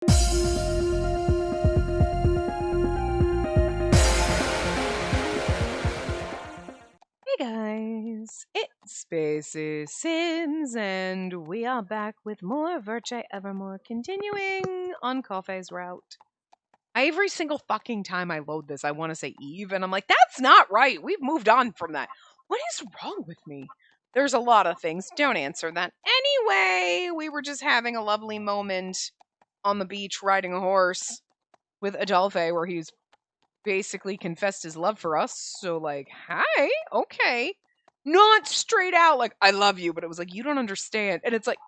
Hey guys, it's Spacey Sims, and we are back with more Virche Evermore, continuing on Coffee's route. Every single fucking time I load this, I want to say Eve, and I'm like, that's not right. We've moved on from that. What is wrong with me? There's a lot of things. Don't answer that. Anyway, we were just having a lovely moment on the beach riding a horse with Adolphe, where he's basically confessed his love for us. So, like, hi, okay. Not straight out, like, I love you, but it was like, you don't understand. And it's like,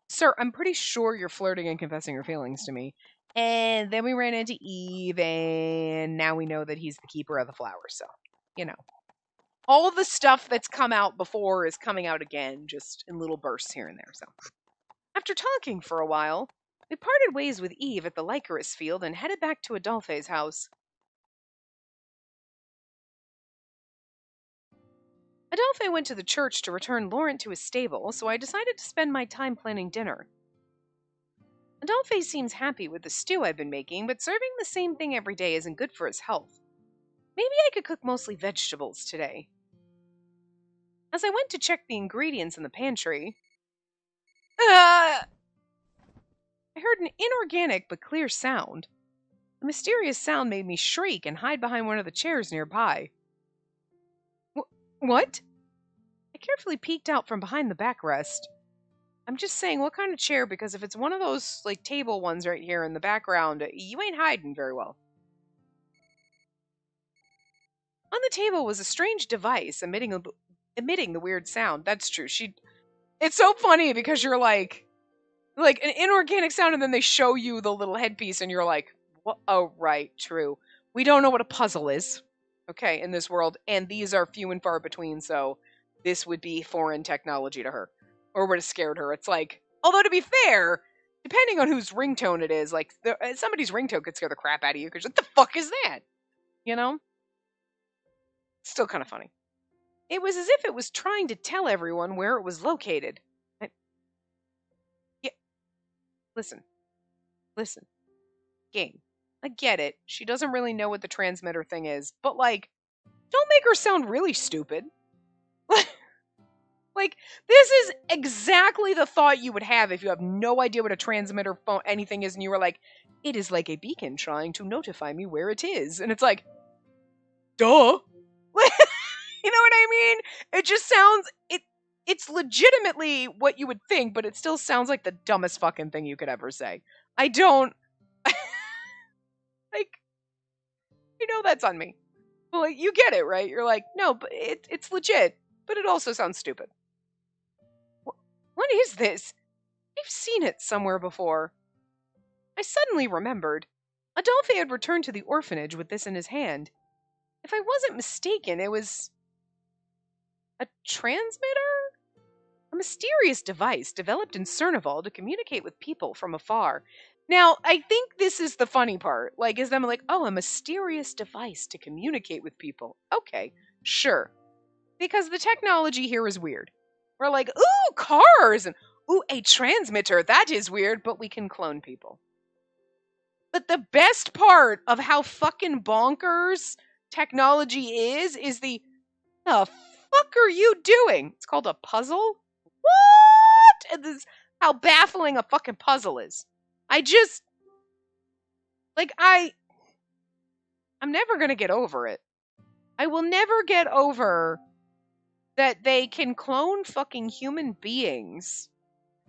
sir, I'm pretty sure you're flirting and confessing your feelings to me. And then we ran into Eve, and now we know that he's the keeper of the flowers. So, you know, all the stuff that's come out before is coming out again, just in little bursts here and there. So, after talking for a while, we parted ways with Eve at the Lycaris field and headed back to Adolphe's house. Adolphe went to the church to return Laurent to his stable, so I decided to spend my time planning dinner. Adolphe seems happy with the stew I've been making, but serving the same thing every day isn't good for his health. Maybe I could cook mostly vegetables today. As I went to check the ingredients in the pantry, I heard an inorganic but clear sound. The mysterious sound made me shriek and hide behind one of the chairs nearby. What? I carefully peeked out from behind the backrest. I'm just saying, what kind of chair? Because if it's one of those, like, table ones right here in the background, you ain't hiding very well. On the table was a strange device emitting the weird sound. That's true. It's so funny because you're like an inorganic sound, and then they show you the little headpiece, and you're like, what? Oh, right, true. We don't know what a puzzle is, okay, in this world, and these are few and far between, so this would be foreign technology to her. Or would have scared her. It's like, although to be fair, depending on whose ringtone it is, like, somebody's ringtone could scare the crap out of you, because what the fuck is that? You know? Still kind of funny. It was as if it was trying to tell everyone where it was located. Yeah, listen. Game. I get it. She doesn't really know what the transmitter thing is, but, like, don't make her sound really stupid. Like, this is exactly the thought you would have if you have no idea what a transmitter phone anything is, and you were like, it is like a beacon trying to notify me where it is. And it's like, duh. You know what I mean? It just sounds, it's legitimately what you would think, but it still sounds like the dumbest fucking thing you could ever say. I don't, like, you know that's on me. Well, like, you get it, right? You're like, no, but it's legit, but it also sounds stupid. What is this? I've seen it somewhere before. I suddenly remembered. Adolphe had returned to the orphanage with this in his hand. If I wasn't mistaken, it was a transmitter? A mysterious device developed in Cernival to communicate with people from afar. Now, I think this is the funny part. Like, is them like, oh, a mysterious device to communicate with people. Okay, sure. Because the technology here is weird. We're like, ooh, cars, and ooh, a transmitter. That is weird, but we can clone people. But the best part of how fucking bonkers technology is the fuck are you doing? It's called a puzzle? What? And this is how baffling a fucking puzzle is. I'm never gonna get over it. I will never get over that they can clone fucking human beings,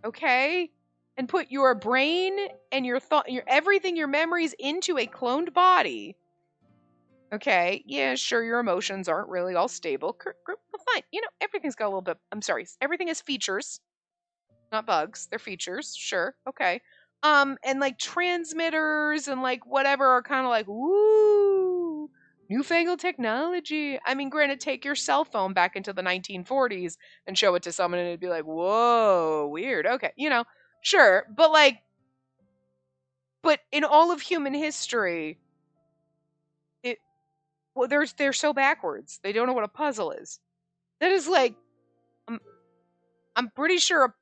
okay? And put your brain and your thought, your everything, your memories into a cloned body. Okay, yeah, sure, your emotions aren't really all stable. Fine, you know, everything's got a little bit, I'm sorry, everything has features, not bugs, they're features, sure, okay. And like transmitters and like whatever are kind of like, ooh, newfangled technology. I mean, granted, take your cell phone back into the 1940s and show it to someone and it'd be like, whoa, weird, okay, you know, sure, but in all of human history, well, they're so backwards. They don't know what a puzzle is. That is like, I'm pretty sure a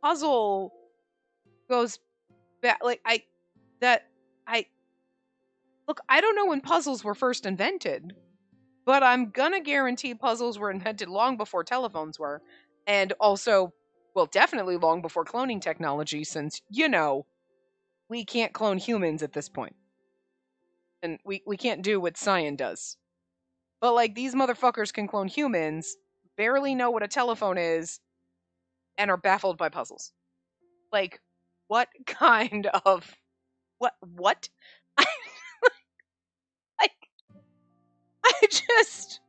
puzzle goes that, like, that, I, look, I don't know when puzzles were first invented, but I'm gonna guarantee puzzles were invented long before telephones were. And also, well, definitely long before cloning technology, since, we can't clone humans at this point. And we can't do what Cyan does. But, like, these motherfuckers can clone humans, barely know what a telephone is, and are baffled by puzzles. Like, what kind of. What? I, like, I just.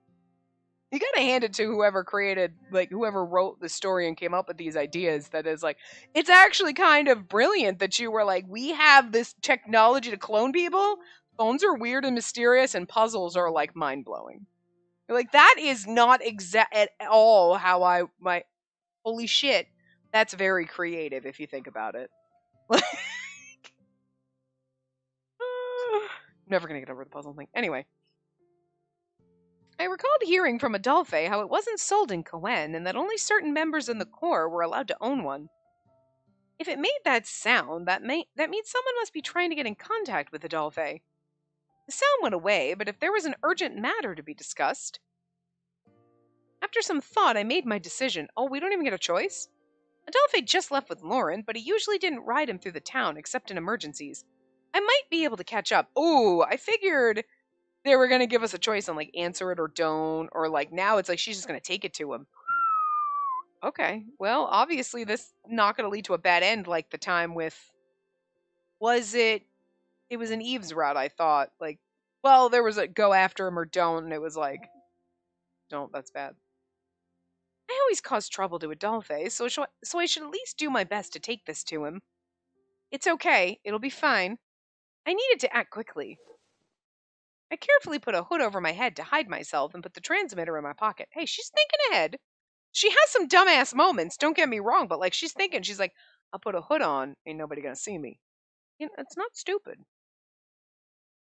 You gotta hand it to whoever created, like, whoever wrote the story and came up with these ideas. That is, like, it's actually kind of brilliant that you were like, we have this technology to clone people. Phones are weird and mysterious, and puzzles are, like, mind blowing. Like, that is not exact at all how my holy shit. That's very creative if you think about it. I'm never gonna get over the puzzle thing. Anyway. I recalled hearing from Adolphe how it wasn't sold in Coen and that only certain members in the Corps were allowed to own one. If it made that sound, that means someone must be trying to get in contact with Adolphe. The sound went away, but if there was an urgent matter to be discussed. After some thought, I made my decision. Oh, we don't even get a choice? Adolphe just left with Lauren, but he usually didn't ride him through the town except in emergencies. I might be able to catch up. Oh, I figured they were going to give us a choice on, like, answer it or don't, or, like, now it's like she's just going to take it to him. Okay, well, obviously this not going to lead to a bad end like the time with, it was an Eve's route, I thought. Like, well, there was a go after him or don't, and it was like, don't, that's bad. I always cause trouble to Adolphe, so I should at least do my best to take this to him. It's okay, it'll be fine. I needed to act quickly. I carefully put a hood over my head to hide myself and put the transmitter in my pocket. Hey, she's thinking ahead. She has some dumbass moments, don't get me wrong, but, like, she's thinking, she's like, I'll put a hood on, ain't nobody gonna see me. It's not stupid.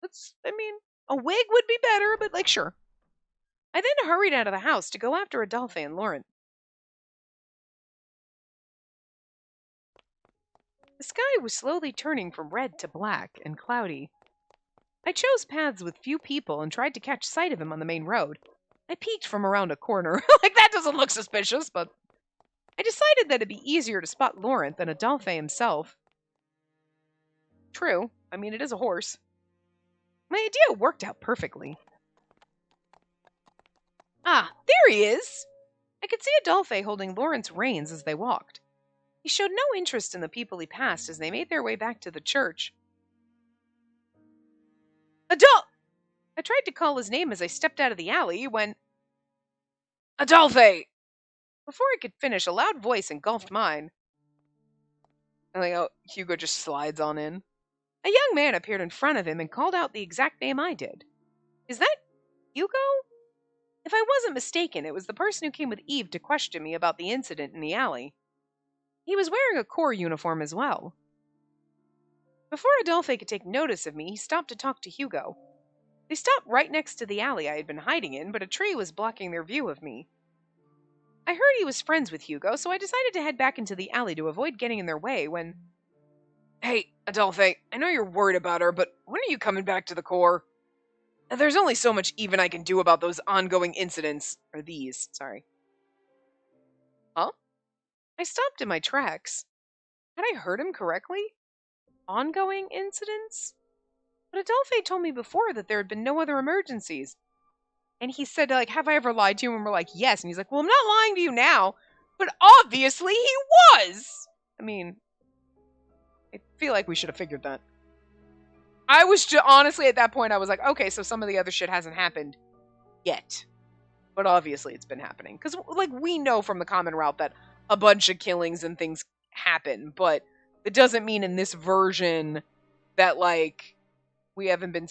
A wig would be better, but, like, sure. I then hurried out of the house to go after Adolphe and Lauren. The sky was slowly turning from red to black and cloudy. I chose paths with few people and tried to catch sight of him on the main road. I peeked from around a corner. Like, that doesn't look suspicious, but I decided that it'd be easier to spot Laurent than Adolphe himself. True. I mean, it is a horse. My idea worked out perfectly. Ah, there he is! I could see Adolphe holding Laurent's reins as they walked. He showed no interest in the people he passed as they made their way back to the church. I tried to call his name as I stepped out of the alley when... Adolphe! Before I could finish, a loud voice engulfed mine. And, like, oh, Hugo just slides on in. A young man appeared in front of him and called out the exact name I did. Is that Hugo? If I wasn't mistaken, it was the person who came with Eve to question me about the incident in the alley. He was wearing a Corps uniform as well. Before Adolphe could take notice of me, he stopped to talk to Hugo. They stopped right next to the alley I had been hiding in, but a tree was blocking their view of me. I heard he was friends with Hugo, so I decided to head back into the alley to avoid getting in their way when... Hey, Adolphe, I know you're worried about her, but when are you coming back to the Corps? There's only so much Eve and I can do about those ongoing incidents. Or these, sorry. Huh? I stopped in my tracks. Had I heard him correctly? Ongoing incidents? But Adolphe told me before that there had been no other emergencies. And he said, like, have I ever lied to you? And we're like, yes. And he's like, well, I'm not lying to you now. But obviously he was! I mean, I feel like we should have figured that. I was honestly, at that point, I was like, okay, so some of the other shit hasn't happened yet. But obviously it's been happening. Because, like, we know from the common route that a bunch of killings and things happen. But it doesn't mean in this version that, like, we haven't been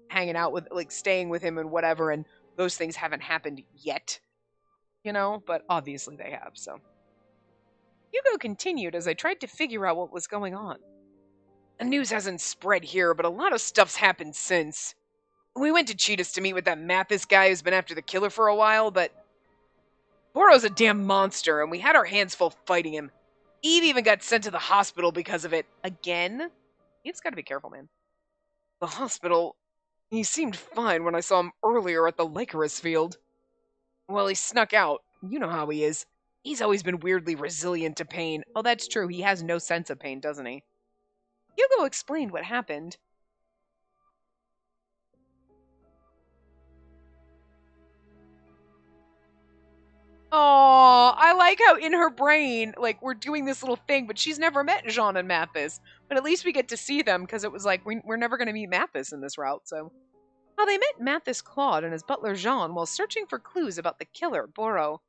hanging out with, like, staying with him and whatever, and those things haven't happened yet. You know? But obviously they have, so. Hugo continued as I tried to figure out what was going on. The news hasn't spread here, but a lot of stuff's happened since. We went to Cheetah's to meet with that Mathis guy who's been after the killer for a while, but... Boro's a damn monster, and we had our hands full fighting him. Eve even got sent to the hospital because of it. Again? Eve's got to be careful, man. The hospital? He seemed fine when I saw him earlier at the Lycoris field. Well, he snuck out. You know how he is. He's always been weirdly resilient to pain. Oh, that's true. He has no sense of pain, doesn't he? Hugo explained what happened. Oh, I like how in her brain, like, we're doing this little thing, but she's never met Jean and Mathis. But at least we get to see them, because it was like, we're never going to meet Mathis in this route, so. Well, they met Mathis Claude and his butler Jean while searching for clues about the killer, Boro.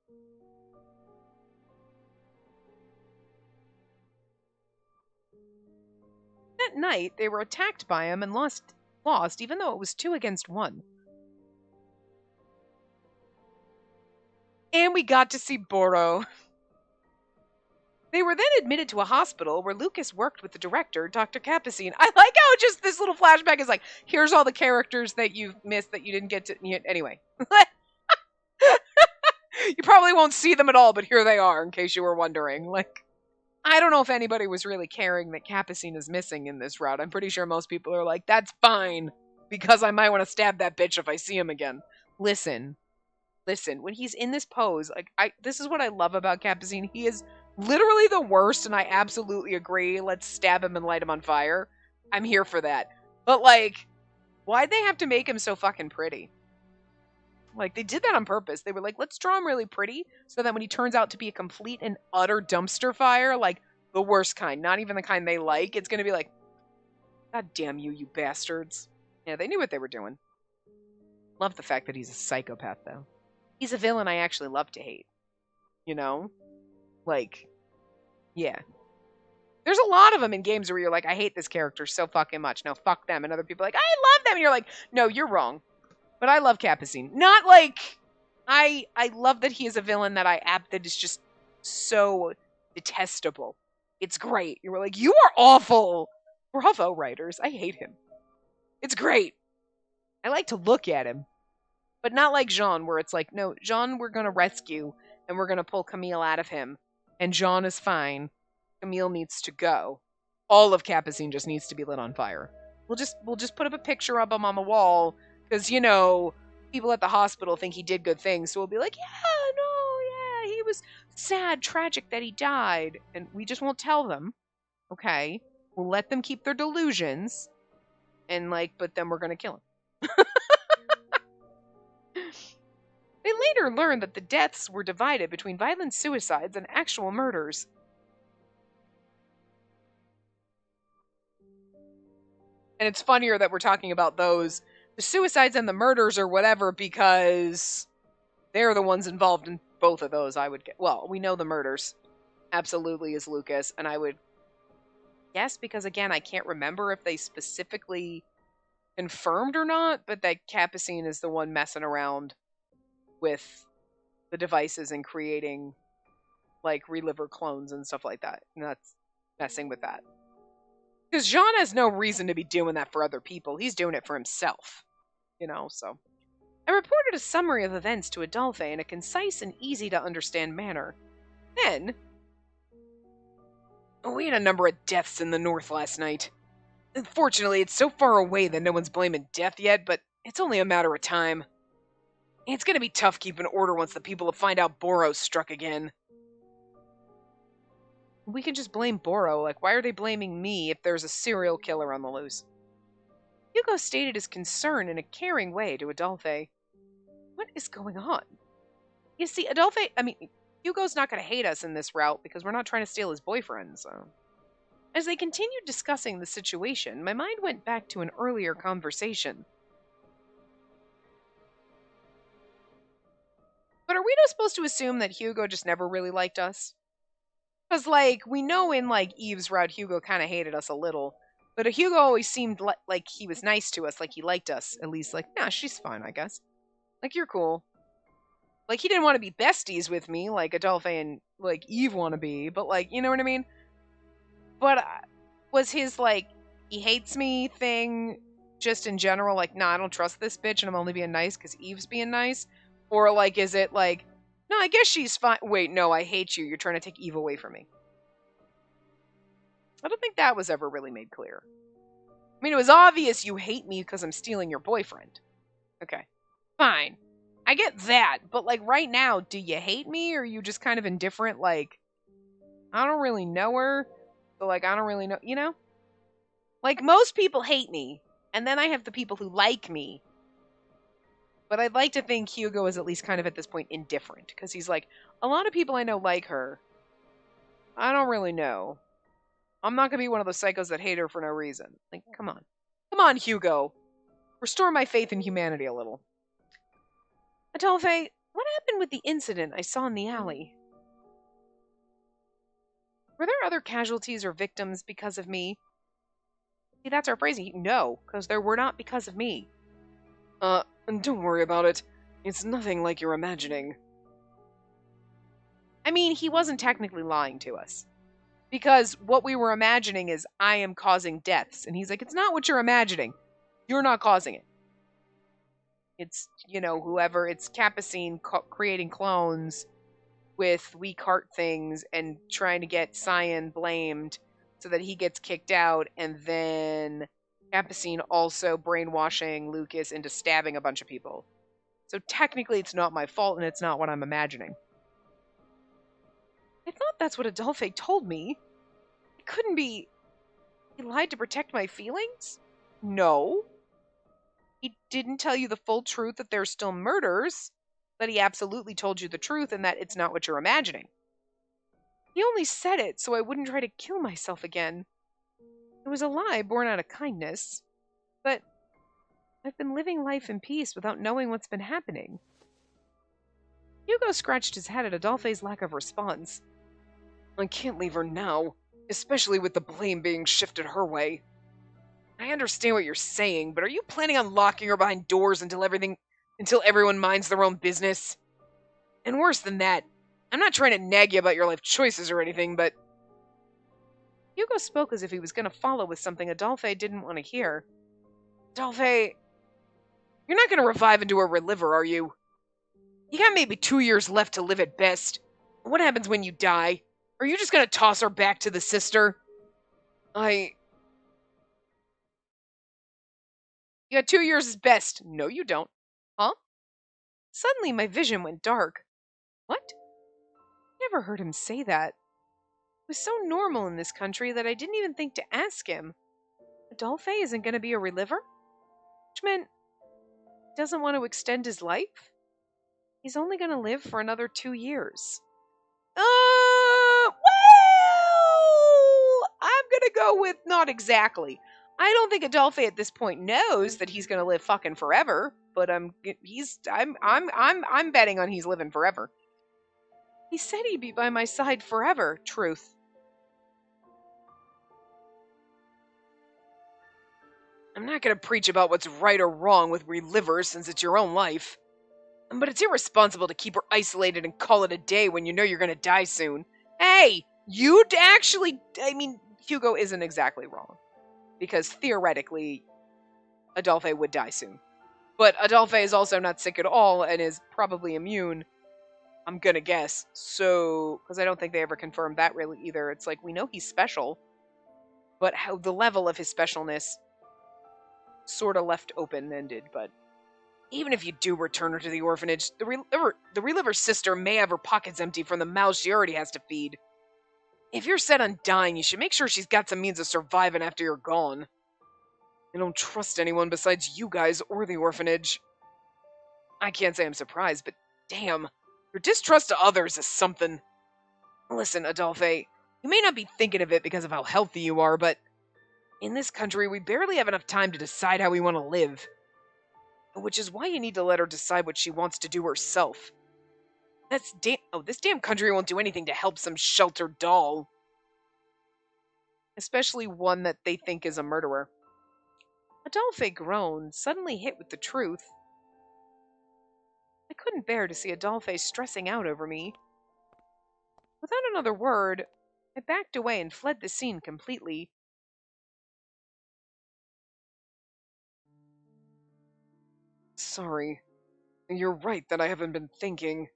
That night, they were attacked by him and lost, even though it was 2 against 1. And we got to see Boro. They were then admitted to a hospital where Lucas worked with the director, Dr. Capucine. I like how just this little flashback is like, here's all the characters that you've missed that you didn't get to. Anyway. You probably won't see them at all, but here they are, in case you were wondering. Like, I don't know if anybody was really caring that Capucine is missing in this route. I'm pretty sure most people are like, that's fine, because I might want to stab that bitch if I see him again. Listen, when he's in this pose, like, this is what I love about Capucine. He is literally the worst, and I absolutely agree. Let's stab him and light him on fire. I'm here for that. But, like, why'd they have to make him so fucking pretty? Like, they did that on purpose. They were like, let's draw him really pretty, so that when he turns out to be a complete and utter dumpster fire, like, the worst kind, not even the kind they like, it's gonna be like, God damn you, you bastards. Yeah, they knew what they were doing. Love the fact that he's a psychopath, though. He's a villain I actually love to hate. You know? Like, yeah. There's a lot of them in games where you're like, I hate this character so fucking much. No, fuck them. And other people are like, I love them. And you're like, no, you're wrong. But I love Capucine. Not like, I love that he is a villain that that is just so detestable. It's great. You were like, you are awful. Bravo, writers. I hate him. It's great. I like to look at him. But not like Jean, where it's like, no, Jean we're going to rescue, and we're going to pull Camille out of him. And Jean is fine. Camille needs to go. All of Capucine just needs to be lit on fire. We'll just put up a picture of him on the wall, because, you know, people at the hospital think he did good things, so we'll be like, he was sad, tragic that he died. And we just won't tell them, okay? We'll let them keep their delusions, and, like, but then we're going to kill him. They later learned that the deaths were divided between violent suicides and actual murders. And it's funnier that we're talking about those, the suicides and the murders or whatever, because they're the ones involved in both of those, I would get. Well, we know the murders absolutely is Lucas, and I would guess, because again, I can't remember if they specifically confirmed or not, but that Capucine is the one messing around with the devices and creating, like, reliver clones and stuff like that. And that's messing with that. Because Jean has no reason to be doing that for other people. He's doing it for himself. You know, so. I reported a summary of events to Adolphe in a concise and easy-to-understand manner. Then, we had a number of deaths in the north last night. Unfortunately, it's so far away that no one's blaming death yet, but it's only a matter of time. It's gonna be tough keeping order once the people find out Boro struck again. We can just blame Boro. Like, why are they blaming me if there's a serial killer on the loose? Hugo stated his concern in a caring way to Adolphe. What is going on? You see, Hugo's not going to hate us in this route because we're not trying to steal his boyfriend, so. As they continued discussing the situation, my mind went back to an earlier conversation. But are we not supposed to assume that Hugo just never really liked us? Because, like, we know in, like, Eve's route, Hugo kind of hated us a little. But Hugo always seemed like he was nice to us, like he liked us. At least, like, nah, she's fine, I guess. Like, you're cool. Like, he didn't want to be besties with me, like Adolphe and, like, Eve want to be. But, like, you know what I mean? But was his, like, he hates me thing just in general, like, nah, I don't trust this bitch and I'm only being nice because Eve's being nice? Or, like, is it, like, no, I guess she's fine. Wait, no, I hate you. You're trying to take Eve away from me. I don't think that was ever really made clear. I mean, it was obvious you hate me because I'm stealing your boyfriend. Okay. Fine. I get that, but like right now, do you hate me or are you just kind of indifferent? Like, I don't really know her, so like I don't really know, you know? Like most people hate me, and then I have the people who like me. But I'd like to think Hugo is at least kind of at this point indifferent because he's like, a lot of people I know like her. I don't really know. I'm not gonna be one of those psychos that hate her for no reason. Like, come on. Come on, Hugo. Restore my faith in humanity a little. Adolphe, what happened with the incident I saw in the alley? Were there other casualties or victims because of me? See, that's our phrasing. No, because there were not because of me. Don't worry about it. It's nothing like you're imagining. I mean, he wasn't technically lying to us. Because what we were imagining is, I am causing deaths. And he's like, it's not what you're imagining. You're not causing it. It's, whoever, it's Capucine creating clones with weak heart things and trying to get Cyan blamed so that he gets kicked out, and then Capucine also brainwashing Lucas into stabbing a bunch of people. So technically it's not my fault and it's not what I'm imagining. I thought that's what Adolphe told me. It couldn't be... He lied to protect my feelings? No. He didn't tell you the full truth that there's still murders, but he absolutely told you the truth and that it's not what you're imagining. He only said it so I wouldn't try to kill myself again. It was a lie born out of kindness, but I've been living life in peace without knowing what's been happening. Hugo scratched his head at Adolphe's lack of response. I can't leave her now, especially with the blame being shifted her way. I understand what you're saying, but are you planning on locking her behind doors until everyone minds their own business? And worse than that, I'm not trying to nag you about your life choices or anything, but... Hugo spoke as if he was going to follow with something Adolphe didn't want to hear. Adolphe, you're not going to revive into a reliver, are you? You got maybe 2 years left to live at best. What happens when you die? Are you just going to toss her back to the sister? You got 2 years as best. No, you don't. Huh? Suddenly my vision went dark. What? Never heard him say that. It was so normal in this country that I didn't even think to ask him. Adolphe isn't going to be a reliver? Which meant he doesn't want to extend his life? He's only going to live for another 2 years. Well, I'm going to go with not exactly. I don't think Adolphe at this point knows that he's going to live fucking forever, but I'm betting on he's living forever. He said he'd be by my side forever, truth. I'm not going to preach about what's right or wrong with relivers since it's your own life. But it's irresponsible to keep her isolated and call it a day when you know you're going to die soon. Hey, Hugo isn't exactly wrong. Because theoretically, Adolphe would die soon. But Adolphe is also not sick at all and is probably immune, I'm gonna guess. So, because I don't think they ever confirmed that really either. It's like, we know he's special, but how the level of his specialness sort of left open-ended. But even if you do return her to the orphanage, the reliver's sister may have her pockets empty from the mouths she already has to feed. If you're set on dying, you should make sure she's got some means of surviving after you're gone. I don't trust anyone besides you guys or the orphanage. I can't say I'm surprised, but damn, your distrust of others is something. Listen, Adolphe, you may not be thinking of it because of how healthy you are, but in this country, we barely have enough time to decide how we want to live. Which is why you need to let her decide what she wants to do herself. This damn country won't do anything to help some sheltered doll. Especially one that they think is a murderer. Adolphe groaned, suddenly hit with the truth. I couldn't bear to see Adolphe stressing out over me. Without another word, I backed away and fled the scene completely. Sorry. You're right that I haven't been thinking.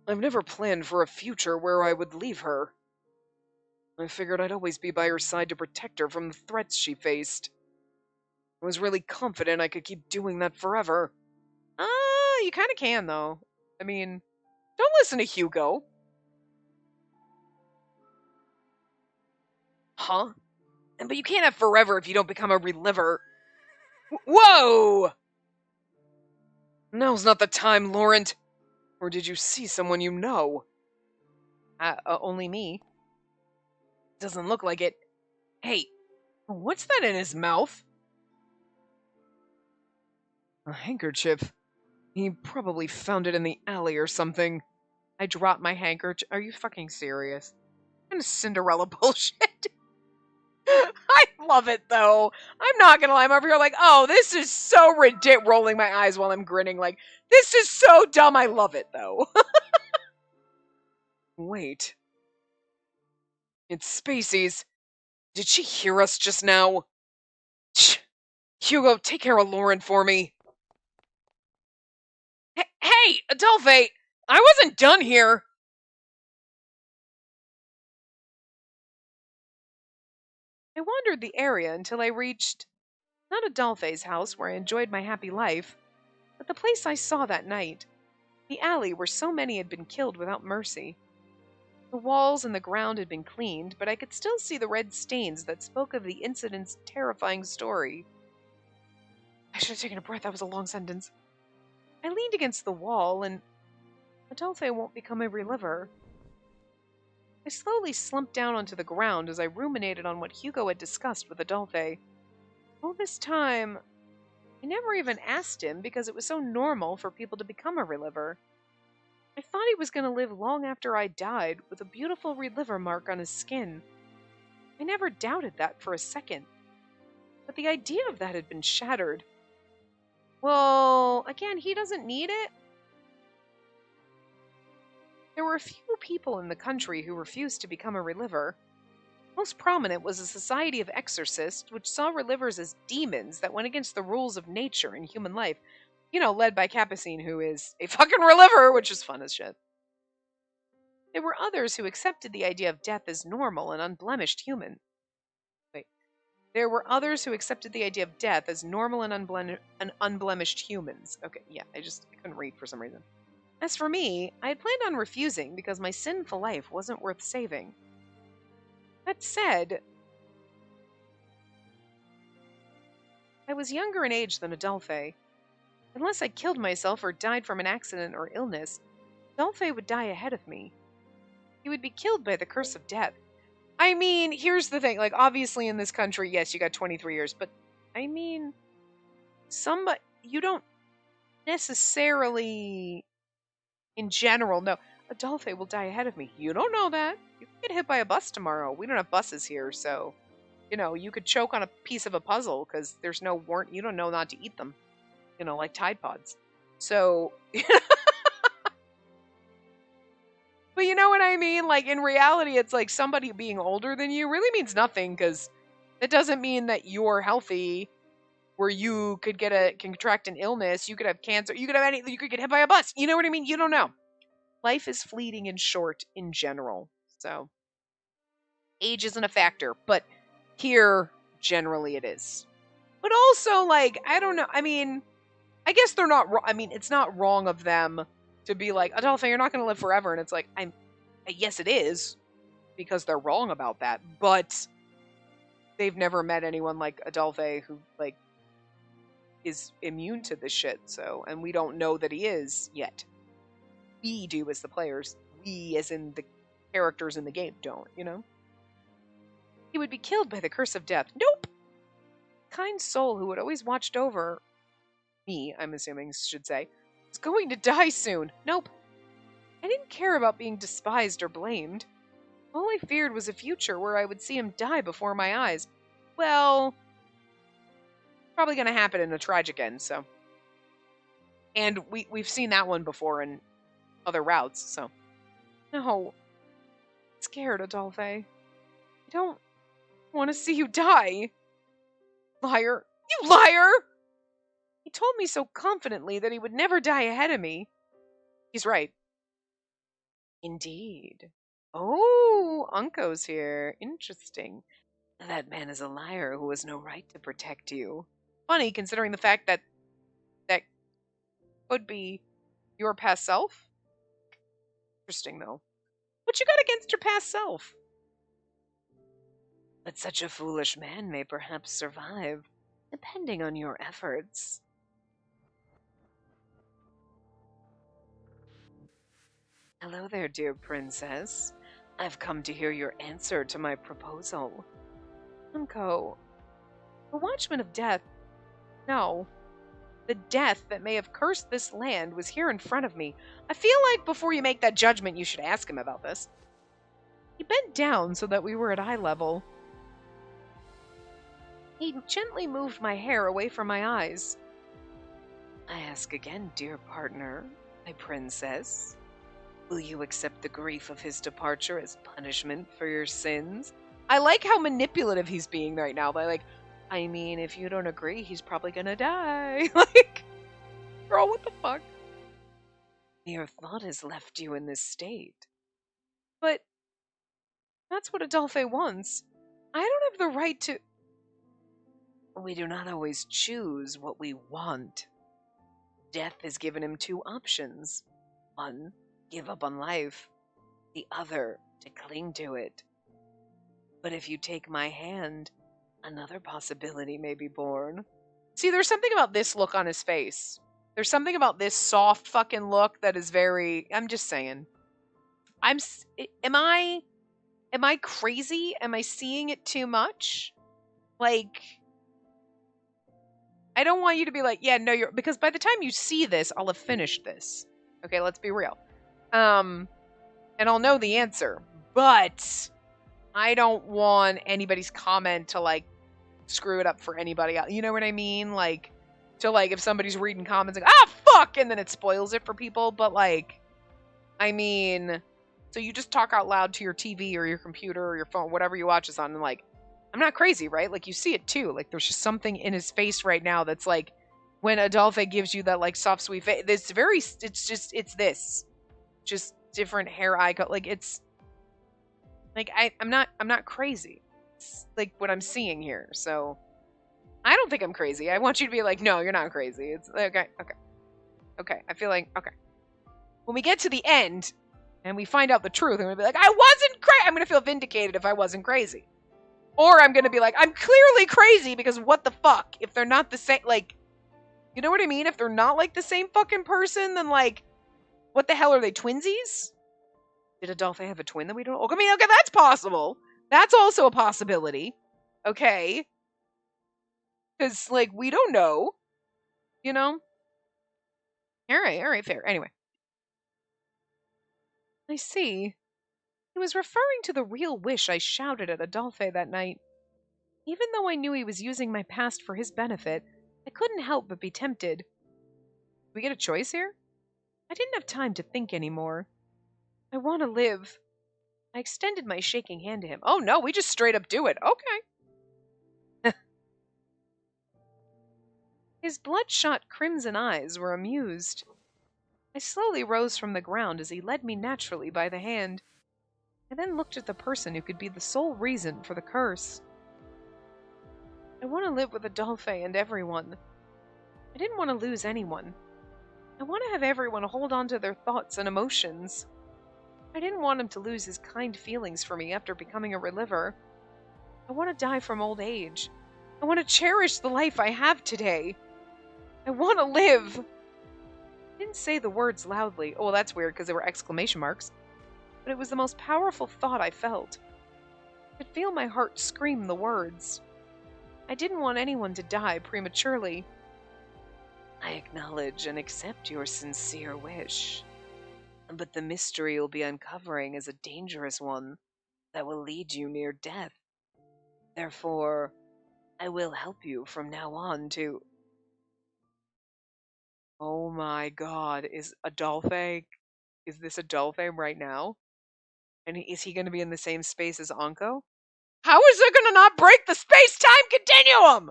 I've never planned for a future where I would leave her. I figured I'd always be by her side to protect her from the threats she faced. I was really confident I could keep doing that forever. You kind of can, though. I mean, don't listen to Hugo. Huh? But you can't have forever if you don't become a reliver. Whoa! Now's not the time, Laurent. Or did you see someone you know? Only me. Doesn't look like it. Hey, what's that in his mouth? A handkerchief. He probably found it in the alley or something. I dropped my handkerchief. Are you fucking serious? What kind of Cinderella bullshit? I love it, though. I'm not gonna lie. I'm over here like, oh, this is so ridiculous. Rolling my eyes while I'm grinning. Like, this is so dumb. I love it, though. Wait. It's Spacey's. Did she hear us just now? Shh. Hugo, take care of Lauren for me. Hey, Adolphe! I wasn't done here! I wandered the area until I reached not Adolphe's house where I enjoyed my happy life, but the place I saw that night. The alley where so many had been killed without mercy. The walls and the ground had been cleaned, but I could still see the red stains that spoke of the incident's terrifying story. I should have taken a breath. That was a long sentence. I leaned against the wall, and Adolphe won't become a reliver. I slowly slumped down onto the ground as I ruminated on what Hugo had discussed with Adolphe. All this time, I never even asked him because it was so normal for people to become a reliver. I thought he was going to live long after I died with a beautiful reliver mark on his skin. I never doubted that for a second. But the idea of that had been shattered. Well, again, he doesn't need it. There were a few people in the country who refused to become a reliver. Most prominent was a society of exorcists, which saw relivers as demons that went against the rules of nature and human life. You know, led by Capucine, who is a fucking reliver, which is fun as shit. There were others who accepted the idea of death as normal and unblemished human. There were others who accepted the idea of death as normal and unblemished humans. Okay, yeah, I couldn't read for some reason. As for me, I had planned on refusing because my sinful life wasn't worth saving. That said, I was younger in age than Adolphe. Unless I killed myself or died from an accident or illness, Adolphe would die ahead of me. He would be killed by the curse of death. I mean, here's the thing. Like, obviously in this country, yes, you got 23 years, but, I mean, you don't necessarily, in general, know, Adolphe will die ahead of me. You don't know that. You could get hit by a bus tomorrow. We don't have buses here, so, you could choke on a piece of a puzzle, because there's no warrant. You don't know not to eat them. Like Tide Pods. So, but you know what I mean? Like, in reality, it's like somebody being older than you really means nothing, because it doesn't mean that you're healthy, where you could contract an illness, you could have cancer, you could get hit by a bus. You know what I mean? You don't know. Life is fleeting and short in general. So, age isn't a factor, but here, generally it is. But also, like, I don't know. I mean, I guess they're not wrong. I mean, it's not wrong of them to be like, Adolphe, you're not going to live forever. And it's like, yes, it is, because they're wrong about that. But they've never met anyone like Adolphe who, like, is immune to this shit. So, and we don't know that he is yet. We do as the players. We, as in the characters in the game, don't, He would be killed by the curse of death. Nope! Kind soul who had always watched over me, I'm assuming, should say, was going to die soon. Nope. I didn't care about being despised or blamed. All I feared was a future where I would see him die before my eyes. Well, probably going to happen in a tragic end, so. And we've seen that one before in other routes, so. No. I'm scared, Adolphe. I don't want to see you die. Liar. You liar! He told me so confidently that he would never die ahead of me. He's right. Indeed. Oh, Unco's here. Interesting. That man is a liar who has no right to protect you. Funny, considering the fact that that could be your past self. Interesting, though. What you got against your past self? But such a foolish man may perhaps survive, depending on your efforts. Hello there, dear princess. I've come to hear your answer to my proposal. Unco, the Watchman of Death. No. The death that may have cursed this land was here in front of me. I feel like before you make that judgment, you should ask him about this. He bent down so that we were at eye level. He gently moved my hair away from my eyes. I ask again, dear partner, my princess. Will you accept the grief of his departure as punishment for your sins? I like how manipulative he's being right now. I mean, if you don't agree, he's probably gonna die. Girl, what the fuck? Your thought has left you in this state. But that's what Adolphe wants. I don't have the right to... We do not always choose what we want. Death has given him two options. One, give up on life. The other, to cling to it. But if you take my hand, another possibility may be born. See, there's something about this look on his face. There's something about this soft fucking look that is very... I'm just saying. Am I crazy? Am I seeing it too much? I don't want you to be like, yeah, no, you're... Because by the time you see this, I'll have finished this. Okay, let's be real. And I'll know the answer. But I don't want anybody's comment to, screw it up for anybody else. You know what I mean? If somebody's reading comments, fuck! And then it spoils it for people. But, I mean... So you just talk out loud to your TV or your computer or your phone, whatever you watch this on, and, I'm not crazy, right? You see it, too. There's just something in his face right now that's, when Adolphe gives you that, soft, sweet face, it's this. Just different hair eye color. It's... I'm not crazy. It's, what I'm seeing here, so... I don't think I'm crazy. I want you to be like, no, you're not crazy. It's, okay. Okay, I feel like, okay. When we get to the end, and we find out the truth, and we'll be like, I wasn't crazy! I'm gonna feel vindicated if I wasn't crazy. Or I'm gonna be like, I'm clearly crazy because what the fuck? If they're not the same, you know what I mean? If they're not, the same fucking person, then, what the hell, are they twinsies? Did Adolphe have a twin that we don't... I mean, okay, that's possible. That's also a possibility. Okay. Because, we don't know. You know? Alright, fair. Anyway. I see. He was referring to the real wish I shouted at Adolphe that night. Even though I knew he was using my past for his benefit, I couldn't help but be tempted. Do we get a choice here? I didn't have time to think anymore. I want to live. I extended my shaking hand to him. Oh no, we just straight up do it. Okay. His bloodshot crimson eyes were amused. I slowly rose from the ground as he led me naturally by the hand. I then looked at the person who could be the sole reason for the curse. I want to live with Adolphe and everyone. I didn't want to lose anyone. I want to have everyone hold on to their thoughts and emotions. I didn't want him to lose his kind feelings for me after becoming a reliver. I want to die from old age. I want to cherish the life I have today. I want to live. I didn't say the words loudly. Oh, well, that's weird because they were exclamation marks. But it was the most powerful thought I felt. I could feel my heart scream the words. I didn't want anyone to die prematurely. I acknowledge and accept your sincere wish. But the mystery you'll be uncovering is a dangerous one that will lead you near death. Therefore, I will help you from now on to... Oh my god, is this Adolphe right now? And is he going to be in the same space as Anko? How is it going to not break the space-time continuum?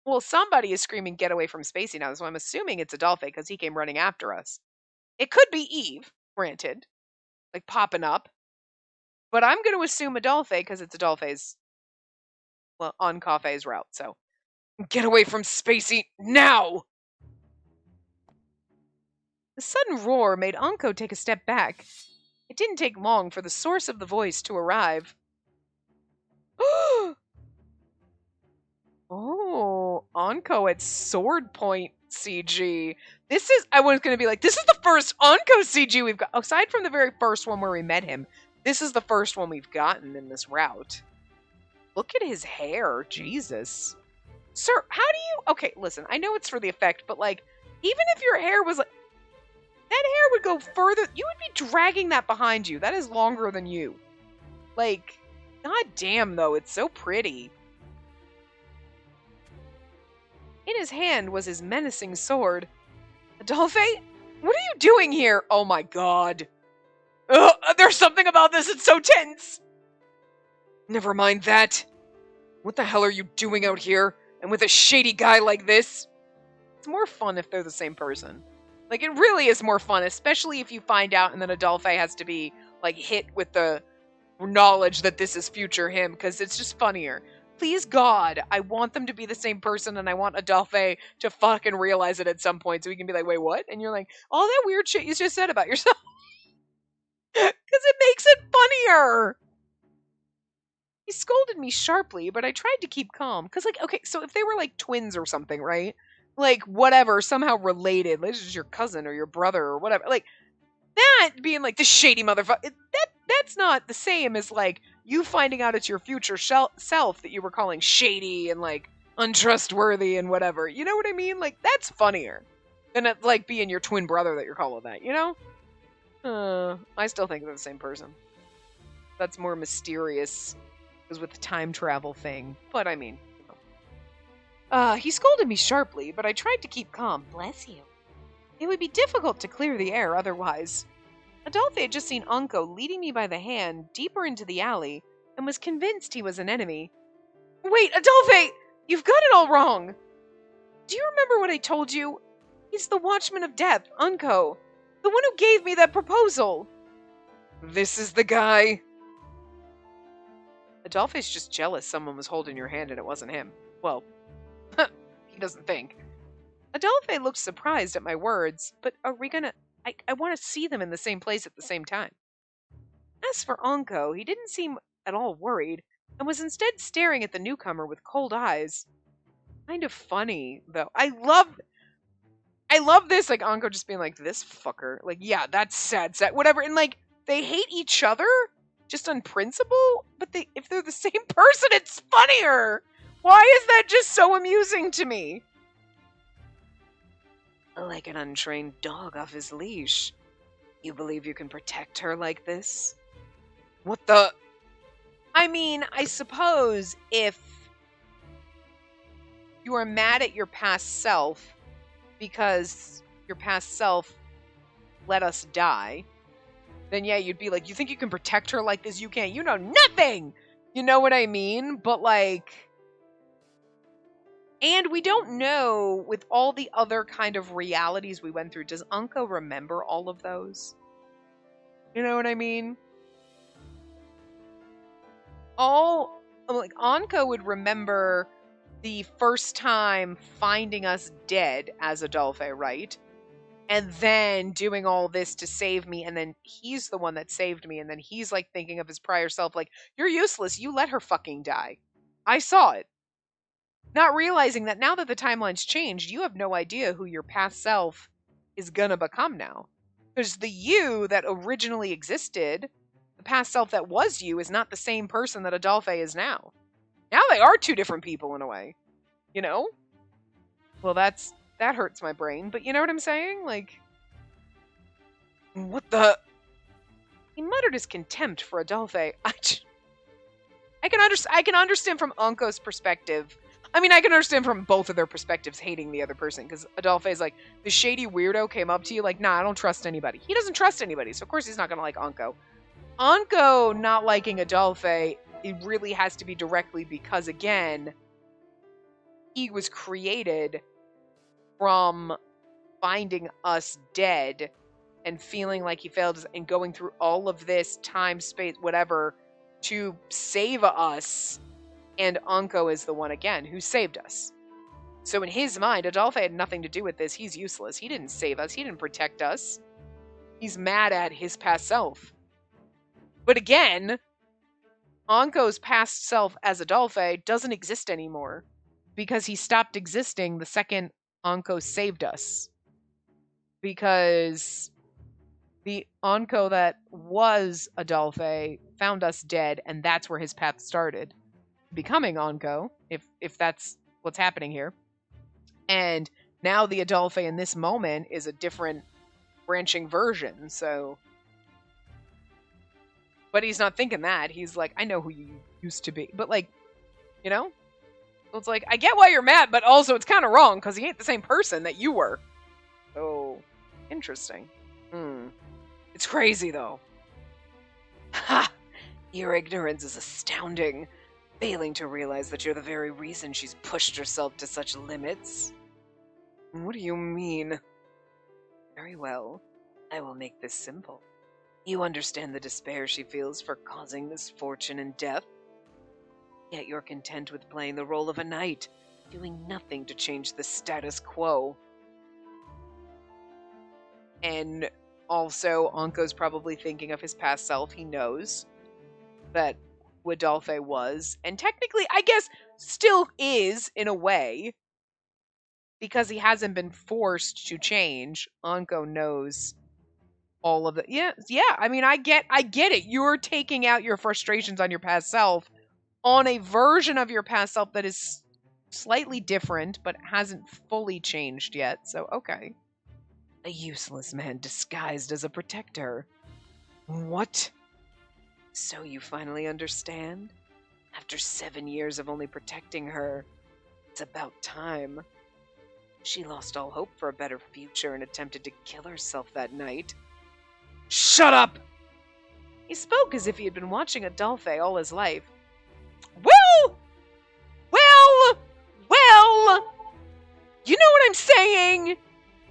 Well, somebody is screaming, get away from Spacey now, so I'm assuming it's Adolphe because he came running after us. It could be Eve, granted. Popping up. But I'm going to assume Adolphe because it's Adolphe's, well, on Coffee's route. So get away from Spacey now! The sudden roar made Anko take a step back. It didn't take long for the source of the voice to arrive. Oh, Anko at sword point CG. This is, I was going to be like, this is the first Anko CG we've got. Aside from the very first one where we met him, this is the first one we've gotten in this route. Look at his hair. Jesus. Sir, how do you... Okay, listen, I know it's for the effect, but like, even if your hair was like... That hair would go further. You would be dragging that behind you. That is longer than you. Like, god damn, though. It's so pretty. In his hand was his menacing sword. Adolphe, what are you doing here? Oh my god. Ugh, there's something about this. It's so tense. Never mind that. What the hell are you doing out here? And with a shady guy like this? It's more fun if they're the same person. Like, it really is more fun, especially if you find out and then Adolphe has to be, like, hit with the knowledge that this is future him, because it's just funnier. Please, God, I want them to be the same person, and I want Adolphe to fucking realize it at some point, so he can be like, wait, what? And you're like, all that weird shit you just said about yourself. Because it makes it funnier! He scolded me sharply, but I tried to keep calm. Because, like, okay, so if they were, like, twins or something, right? Like, whatever, somehow related. Like, this is your cousin or your brother or whatever. Like, that being, like, the shady motherfucker, that's not the same as, like, you finding out it's your future self that you were calling shady and, like, untrustworthy and whatever. You know what I mean? Like, that's funnier than, it, like, being your twin brother that you're calling that, you know? I still think they're the same person. That's more mysterious. Because with the time travel thing. But, I mean... he scolded me sharply, but I tried to keep calm. Bless you. It would be difficult to clear the air otherwise. Adolphe had just seen Anko leading me by the hand deeper into the alley and was convinced he was an enemy. Wait, Adolphe! You've got it all wrong! Do you remember what I told you? He's the Watchman of Death, Anko. The one who gave me that proposal. This is the guy. Adolphe's just jealous someone was holding your hand and it wasn't him. Well, he doesn't think. Adolphe looked surprised at my words, but are we gonna... I want to see them in the same place at the same time. As for Anko, he didn't seem at all worried, and was instead staring at the newcomer with cold eyes. Kind of funny, though. I love this, like, Anko just being like, this fucker. Like, yeah, that's sad, whatever. And, like, they hate each other, just on principle, but if they're the same person, it's funnier! Why is that just so amusing to me? Like an untrained dog off his leash. You believe you can protect her like this? What the... I mean, I suppose if you are mad at your past self because your past self let us die, then yeah, you'd be like, you think you can protect her like this? You can't. You know nothing! You know what I mean? But, like... And we don't know, with all the other kind of realities we went through, does Anko remember all of those? You know what I mean? Like, Anko would remember the first time finding us dead as Adolphe, right? And then doing all this to save me, and then he's the one that saved me, and then he's, like, thinking of his prior self, like, you're useless, you let her fucking die. I saw it. Not realizing that now that the timeline's changed, you have no idea who your past self is gonna become now. Because the you that originally existed, the past self that was you, is not the same person that Adolphe is now. Now they are two different people in a way. You know? Well, that hurts my brain, but you know what I'm saying? Like, what the... He muttered his contempt for Adolphe. I can understand from Anko's perspective. I mean, I can understand from both of their perspectives hating the other person, because Adolphe is like, the shady weirdo came up to you like, nah, I don't trust anybody. He doesn't trust anybody, so of course he's not going to like Anko. Anko not liking Adolphe, it really has to be directly because, again, he was created from finding us dead and feeling like he failed us and going through all of this time, space, whatever, to save us. And Anko is the one, again, who saved us. So in his mind, Adolphe had nothing to do with this. He's useless. He didn't save us. He didn't protect us. He's mad at his past self. But again, Anko's past self as Adolphe doesn't exist anymore because he stopped existing the second Anko saved us. Because the Anko that was Adolphe found us dead, and that's where his path started. Becoming Anko, if that's what's happening here. And now the Adolphe in this moment is a different branching version, so... But he's not thinking that. He's like, I know who you used to be. But like, you know? So it's like, I get why you're mad, but also it's kind of wrong, because he ain't the same person that you were. So, interesting. It's crazy, though. Ha! Your ignorance is astounding. Failing to realize that you're the very reason she's pushed herself to such limits. What do you mean? Very well. I will make this simple. You understand the despair she feels for causing misfortune and death. Yet you're content with playing the role of a knight, doing nothing to change the status quo. And also, Anko's probably thinking of his past self. He knows that who Adolphe was, and technically, I guess, still is, in a way, because he hasn't been forced to change. Anko knows all of it. Yeah, I mean, I get it. You're taking out your frustrations on your past self on a version of your past self that is slightly different, but hasn't fully changed yet. So, okay. A useless man disguised as a protector. What? So you finally understand? After 7 years of only protecting her, it's about time. She lost all hope for a better future and attempted to kill herself that night. Shut up! He spoke as if he had been watching Adolphe all his life. Well! You know what I'm saying?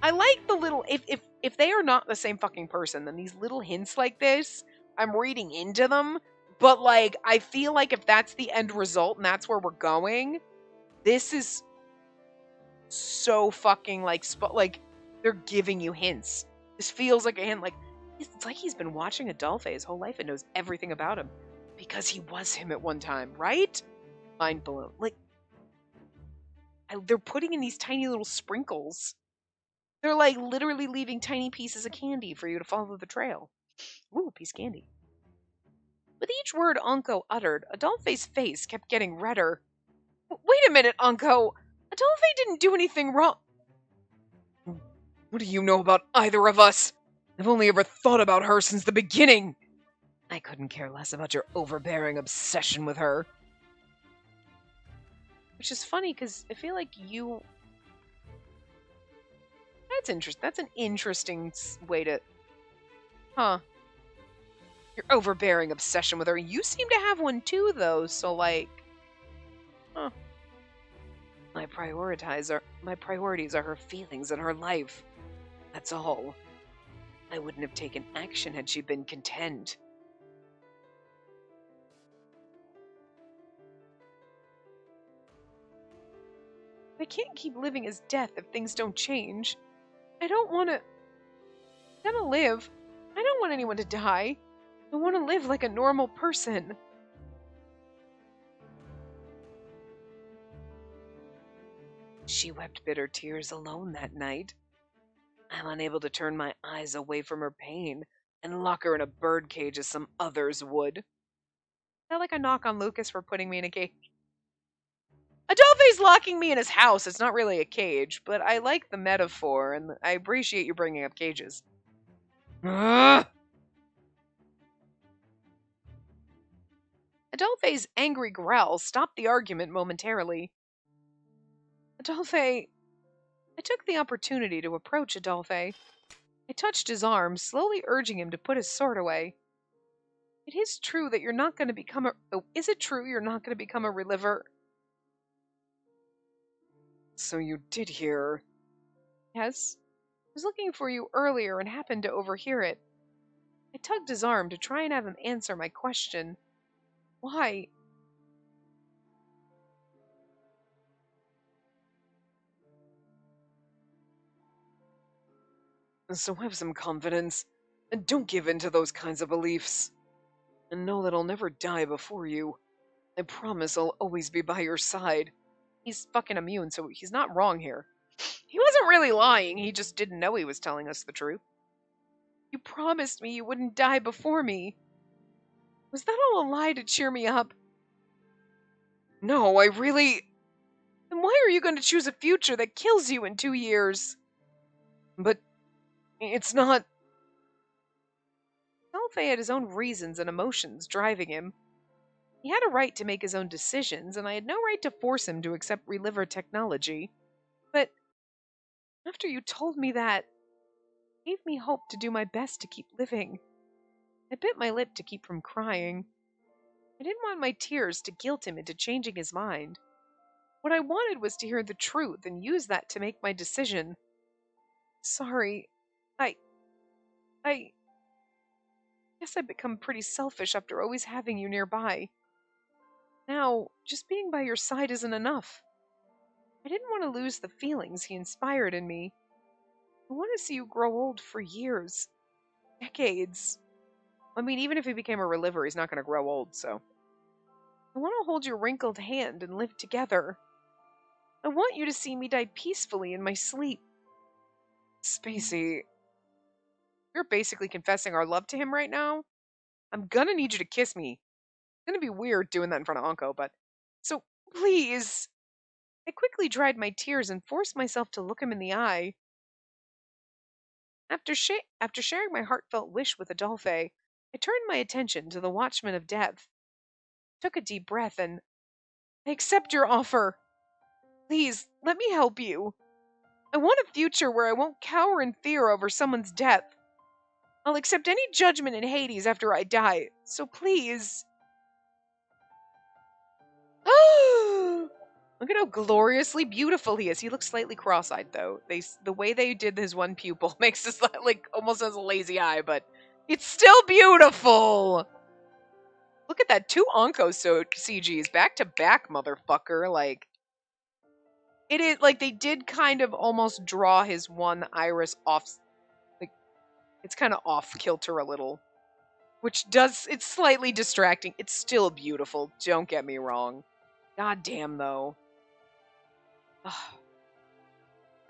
I like the little... If they are not the same fucking person, then these little hints like this, I'm reading into them. But, like, I feel like if that's the end result and that's where we're going, this is so fucking, like, they're giving you hints. This feels like a hint, like, it's like he's been watching Adolphe his whole life and knows everything about him. Because he was him at one time, right? Mind blown. Like, they're putting in these tiny little sprinkles. They're, like, literally leaving tiny pieces of candy for you to follow the trail. Ooh, piece of candy. With each word Anko uttered, Adolphe's face kept getting redder. Wait a minute, Anko. Adolphe didn't do anything wrong. What do you know about either of us? I've only ever thought about her since the beginning. I couldn't care less about your overbearing obsession with her. Which is funny, because I feel like you... That's interesting. That's an interesting way to... Huh. Your overbearing obsession with her. You seem to have one too, though, so, like... Huh. My priorities are her feelings and her life. That's all. I wouldn't have taken action had she been content. I can't keep living as death if things don't change. I don't want to... I gotta live. I don't want anyone to die. I want to live like a normal person. She wept bitter tears alone that night. I'm unable to turn my eyes away from her pain and lock her in a birdcage as some others would. Is that like a knock on Lucas for putting me in a cage? Adolphe's locking me in his house. It's not really a cage, but I like the metaphor, and I appreciate you bringing up cages. Ugh! Adolphe's angry growl stopped the argument momentarily. Adolphe... I took the opportunity to approach Adolphe. I touched his arm, slowly urging him to put his sword away. It is true that you're not going to become a... Oh, is it true you're not going to become a reliver? So you did hear... Yes? was looking for you earlier and happened to overhear it. I tugged his arm to try and have him answer my question. Why? So have some confidence, and don't give in to those kinds of beliefs. And know that I'll never die before you. I promise I'll always be by your side. He's fucking immune, so he's not wrong here. He wasn't really lying, he just didn't know he was telling us the truth. You promised me you wouldn't die before me. Was that all a lie to cheer me up? No, I really... Then why are you going to choose a future that kills you in 2 years? But it's not... Alfei had his own reasons and emotions driving him. He had a right to make his own decisions, and I had no right to force him to accept reliver technology. But after you told me that, it gave me hope to do my best to keep living. I bit my lip to keep from crying. I didn't want my tears to guilt him into changing his mind. What I wanted was to hear the truth and use that to make my decision. Sorry. I guess I've become pretty selfish after always having you nearby. Now, just being by your side isn't enough. I didn't want to lose the feelings he inspired in me. I want to see you grow old for years. Decades. I mean, even if he became a reliver, he's not going to grow old, so. I want to hold your wrinkled hand and live together. I want you to see me die peacefully in my sleep. Spacey, you're basically confessing our love to him right now. I'm gonna need you to kiss me. It's gonna be weird doing that in front of Anko, but... So, please... I quickly dried my tears and forced myself to look him in the eye. After sharing my heartfelt wish with Adolphe, I turned my attention to the Watchman of Death. I took a deep breath and... I accept your offer. Please, let me help you. I want a future where I won't cower in fear over someone's death. I'll accept any judgment in Hades after I die, so please... Look at how gloriously beautiful he is. He looks slightly cross-eyed, though. The way they did his one pupil makes us like almost as a lazy eye, but it's still beautiful. Look at that, 2 Onko CGs back to back, motherfucker. Like, it is like they did kind of almost draw his one iris off. Like, it's kind of off kilter a little, which does, it's slightly distracting. It's still beautiful. Don't get me wrong. God damn, though.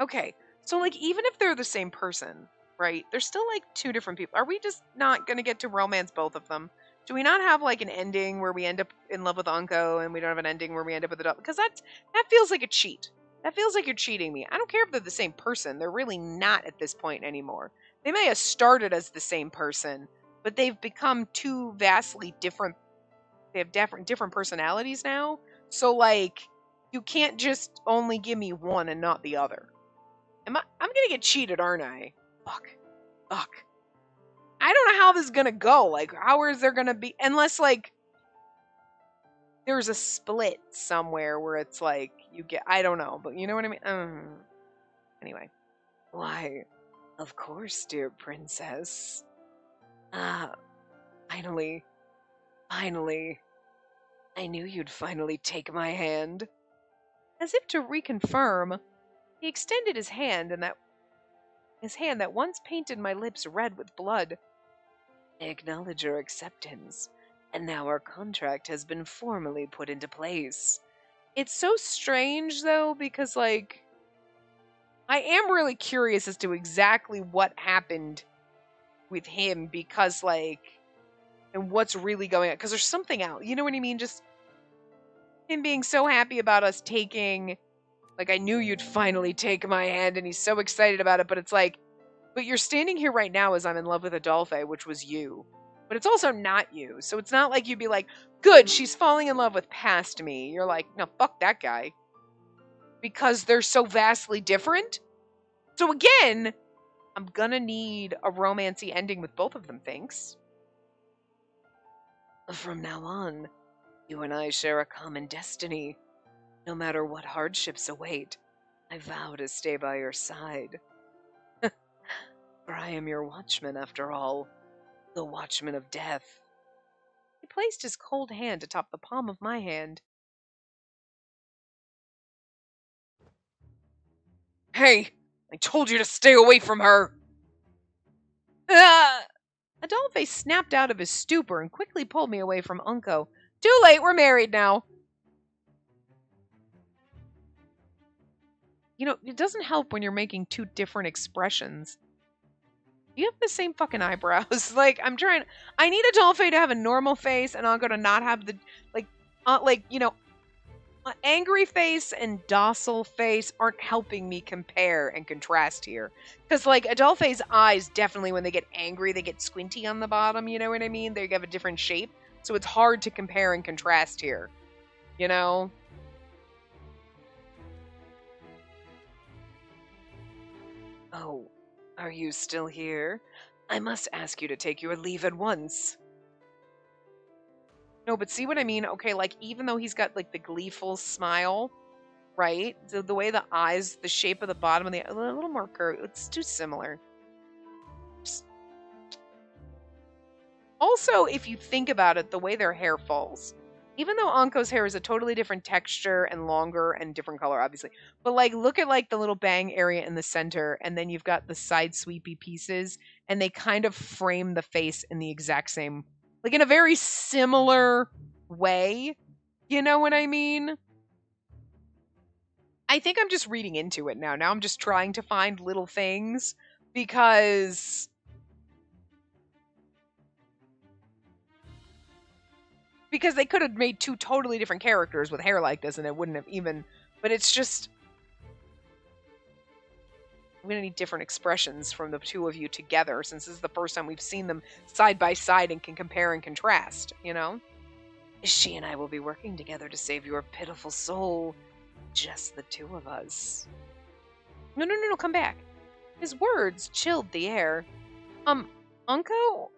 Okay, so like even if they're the same person, right? They're still like 2 different people. Are we just not gonna get to romance both of them? Do we not have like an ending where we end up in love with Anko and we don't have an ending where we end up with Adolphe? Because that feels like a cheat. That feels like you're cheating me. I don't care if they're the same person. They're really not at this point anymore. They may have started as the same person, but they've become 2 vastly different. They have different personalities now. So like, you can't just only give me one and not the other. I'm gonna get cheated, aren't I? Fuck. I don't know how this is gonna go. Like, how is there gonna be... Unless, like, there's a split somewhere where it's like, you get... I don't know, but you know what I mean? Anyway. Why, of course, dear princess. Finally. I knew you'd finally take my hand. As if to reconfirm, he extended his hand that once painted my lips red with blood. I acknowledge your acceptance, and now our contract has been formally put into place. It's so strange, though, because, like, I am really curious as to exactly what happened with him, because, like, and what's really going on, because there's something out, you know what I mean? Just him being so happy about us taking, like, I knew you'd finally take my hand, and he's so excited about it, but it's like, but you're standing here right now as I'm in love with Adolphe, which was you. But it's also not you. So it's not like you'd be like, good, she's falling in love with past me. You're like, no, fuck that guy. Because they're so vastly different. So again, I'm gonna need a romancy ending with both of them, thanks. From now on, you and I share a common destiny. No matter what hardships await, I vow to stay by your side. For I am your watchman, after all, the watchman of death. He placed his cold hand atop the palm of my hand. Hey, I told you to stay away from her! Ah! Adolphe snapped out of his stupor and quickly pulled me away from Unco. Too late, we're married now. You know, it doesn't help when you're making two different expressions. You have the same fucking eyebrows. Like, I need Adolphe to have a normal face and Unco to not have the, angry face and docile face aren't helping me compare and contrast here. Because, like, Adolphe's eyes definitely, when they get angry, they get squinty on the bottom, you know what I mean? They have a different shape. So it's hard to compare and contrast here. You know? Oh, are you still here? I must ask you to take your leave at once. No, but see what I mean? Okay, like, even though he's got, like, the gleeful smile, right? So the way the eyes, the shape of the bottom of the, a little more curved. It's too similar. Also, if you think about it, the way their hair falls. Even though Anko's hair is a totally different texture and longer and different color, obviously. But, like, look at, like, the little bang area in the center, and then you've got the side sweepy pieces, and they kind of frame the face in the exact same, like, in a very similar way. You know what I mean? I think I'm just reading into it now. Now I'm just trying to find little things because they could have made two totally different characters with hair like this and it wouldn't have even, but it's just, I'm going to need different expressions from the two of you together since this is the first time we've seen them side by side and can compare and contrast, you know? She and I will be working together to save your pitiful soul. Just the two of us. No, come back. His words chilled the air. Unco?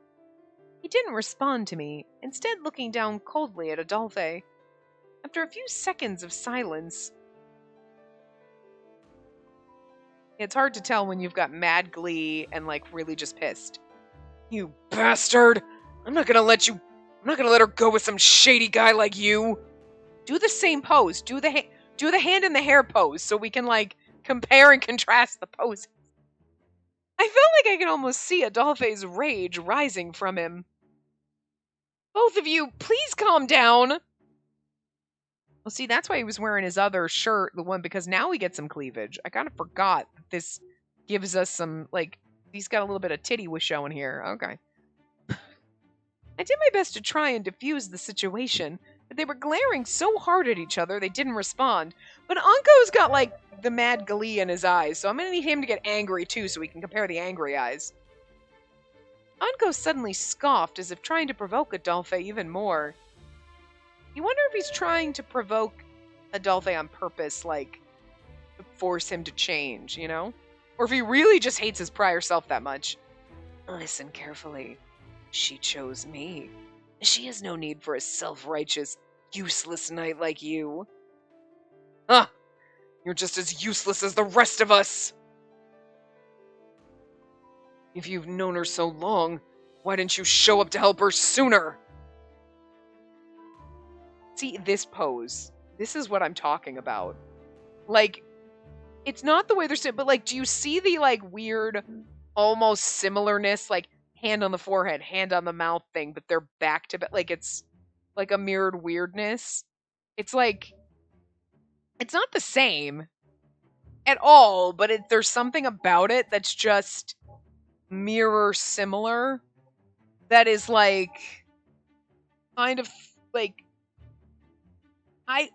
He didn't respond to me, instead looking down coldly at Adolphe. After a few seconds of silence, it's hard to tell when you've got mad glee and, like, really just pissed. You bastard! I'm not gonna let her go with some shady guy like you! Do the same pose. Do the hand in the hair pose so we can, like, compare and contrast the poses. I felt like I could almost see Adolphe's rage rising from him. Both of you, please calm down! Well, see, that's why he was wearing his other shirt, the one, because now we get some cleavage. I kind of forgot that this gives us some, like, he's got a little bit of titty was showing here. Okay. I did my best to try and diffuse the situation, but they were glaring so hard at each other they didn't respond. But Anko's got, like, the mad glee in his eyes, so I'm gonna need him to get angry too so we can compare the angry eyes. Anko suddenly scoffed as if trying to provoke Adolphe even more. You wonder if he's trying to provoke Adolphe on purpose, like, to force him to change, you know? Or if he really just hates his prior self that much. Listen carefully. She chose me. She has no need for a self-righteous, useless knight like you. Ah! You're just as useless as the rest of us! If you've known her so long, why didn't you show up to help her sooner? See, this pose. This is what I'm talking about. Like, it's not the way they're sitting, but, like, do you see the, like, weird, almost similarness, like, hand on the forehead, hand on the mouth thing, but they're back to back, like, it's, like, a mirrored weirdness? It's, like, it's not the same at all, but there's something about it that's just mirror similar that is, like, kind of, like, I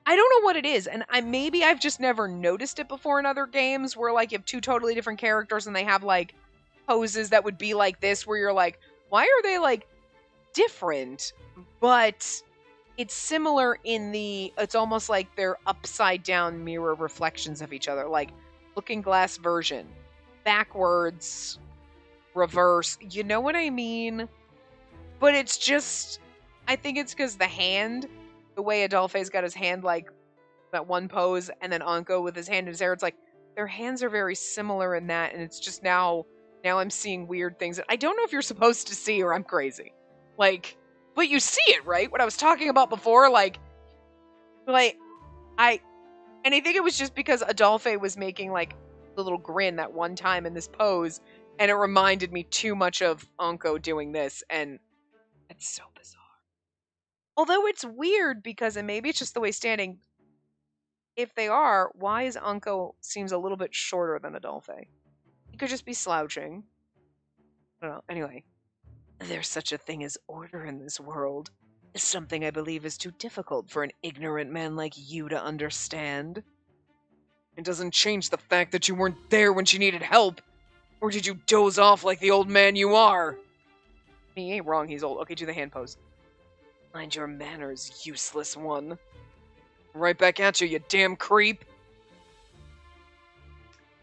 don't know what it is, and maybe I've just never noticed it before in other games where, like, you have two totally different characters and they have, like, poses that would be like this where you're like, why are they, like, different? But it's similar in it's almost like they're upside down mirror reflections of each other, like looking glass version, backwards, reverse, you know what I mean? But it's just, I think it's because the hand, the way Adolphe's got his hand, like, that one pose, and then Anko with his hand in his hair, it's like, their hands are very similar in that, and it's just now, Now I'm seeing weird things that I don't know if you're supposed to see or I'm crazy. Like, but you see it, right? What I was talking about before, I, and I think it was just because Adolphe was making like the little grin that one time in this pose, and it reminded me too much of Anko doing this, and it's so bizarre. Although it's weird because, and maybe it's just the way standing, if they are, why is Anko seems a little bit shorter than Adolphe? He could just be slouching. I don't know. Anyway, there's such a thing as order in this world. It's something I believe is too difficult for an ignorant man like you to understand. It doesn't change the fact that you weren't there when she needed help. Or did you doze off like the old man you are? He ain't wrong, he's old. Okay, do the hand pose. Mind your manners, useless one. Right back at you, you damn creep.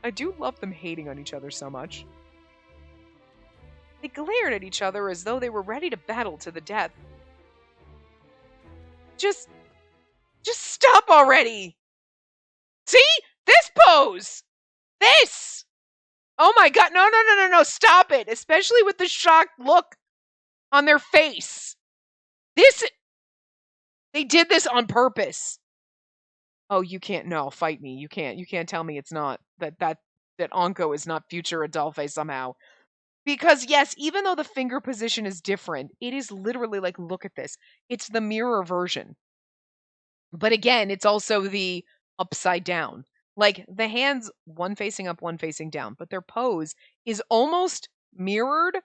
I do love them hating on each other so much. They glared at each other as though they were ready to battle to the death. Just stop already! See? This pose! This! Oh my god, no, stop it! Especially with the shocked look on their face. They did this on purpose. Oh, you can't, no, fight me. You can't tell me it's not, that Anko is not future Adolphe somehow. Because yes, even though the finger position is different, it is literally like, look at this. It's the mirror version. But again, it's also the upside down. Like the hands, one facing up, one facing down, but their pose is almost mirrored,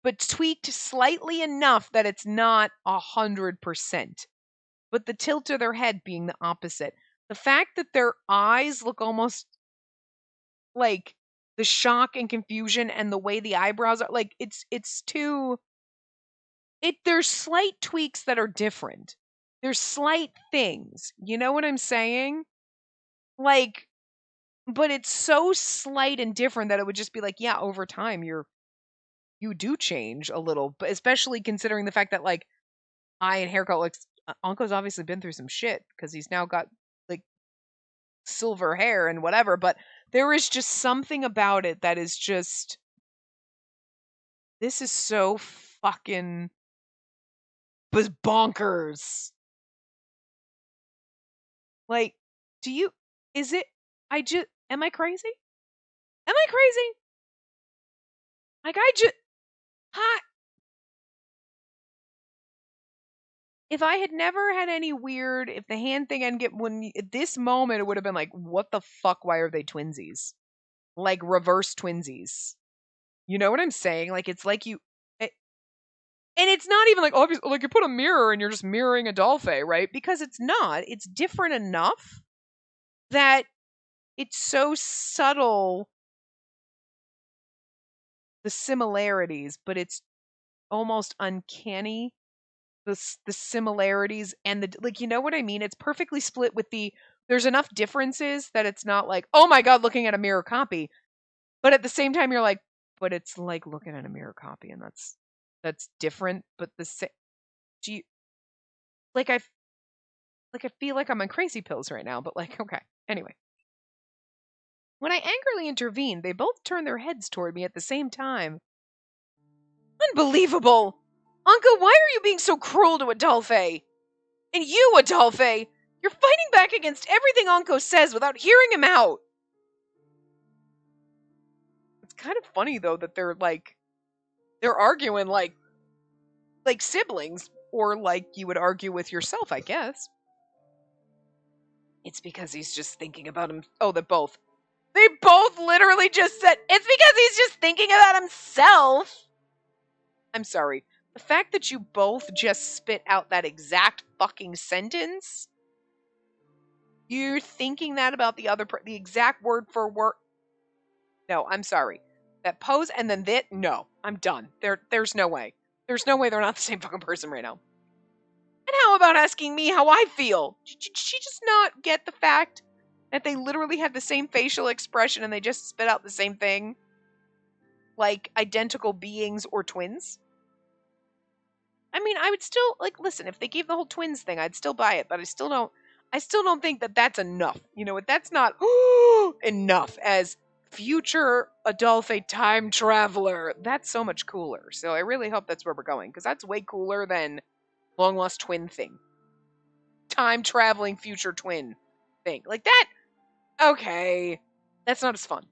but tweaked slightly enough that it's not 100%. But the tilt of their head being the opposite. The fact that their eyes look almost like the shock and confusion and the way the eyebrows are, like it's too, there's slight tweaks that are different. There's slight things. You know what I'm saying? Like, but it's so slight and different that it would just be like, yeah, over time you do change a little, but especially considering the fact that like eye and haircut looks, Uncle's obviously been through some shit because he's now got like silver hair and whatever, but there is just something about it that is just, this is so fucking bonkers. Like, is it, am I crazy? Am I crazy? Like, hi. If I had never had any weird, if the hand thing hadn't at this moment, it would have been like, what the fuck? Why are they twinsies? Like reverse twinsies. You know what I'm saying? Like, it's like and it's not even like obvious, like you put a mirror and you're just mirroring Adolphe, right? Because it's not. It's different enough that it's so subtle, the similarities, but it's almost uncanny, the similarities and the, like, you know what I mean? It's perfectly split with there's enough differences that it's not like, oh my god, looking at a mirror copy. But at the same time, you're like, but it's like looking at a mirror copy, and that's different. But the same, do you, like I feel like I'm on crazy pills right now. But like, okay. Anyway, when I angrily intervened, they both turned their heads toward me at the same time. Unbelievable, Uncle! Why are you being so cruel to Adolphe? And you, Adolphe, you're fighting back against everything Anko says without hearing him out. It's kind of funny though that they're arguing like siblings, or like you would argue with yourself, I guess. It's because he's just thinking about him. Oh, they both literally just said, it's because he's just thinking about himself. I'm sorry. The fact that you both just spit out that exact fucking sentence, you're thinking that about the exact word for word. No, I'm sorry. That pose and then that, no, I'm done. There's no way. There's no way they're not the same fucking person right now. And how about asking me how I feel? Did she just not get the fact that they literally have the same facial expression and they just spit out the same thing? Like identical beings or twins? I mean, I would still, like, listen, if they gave the whole twins thing, I'd still buy it, but I still don't think that that's enough. You know what? That's not enough as future Adolphe time traveler. That's so much cooler. So I really hope that's where we're going, because that's way cooler than long lost twin thing. Time traveling future twin thing. Like that? Okay. That's not as fun.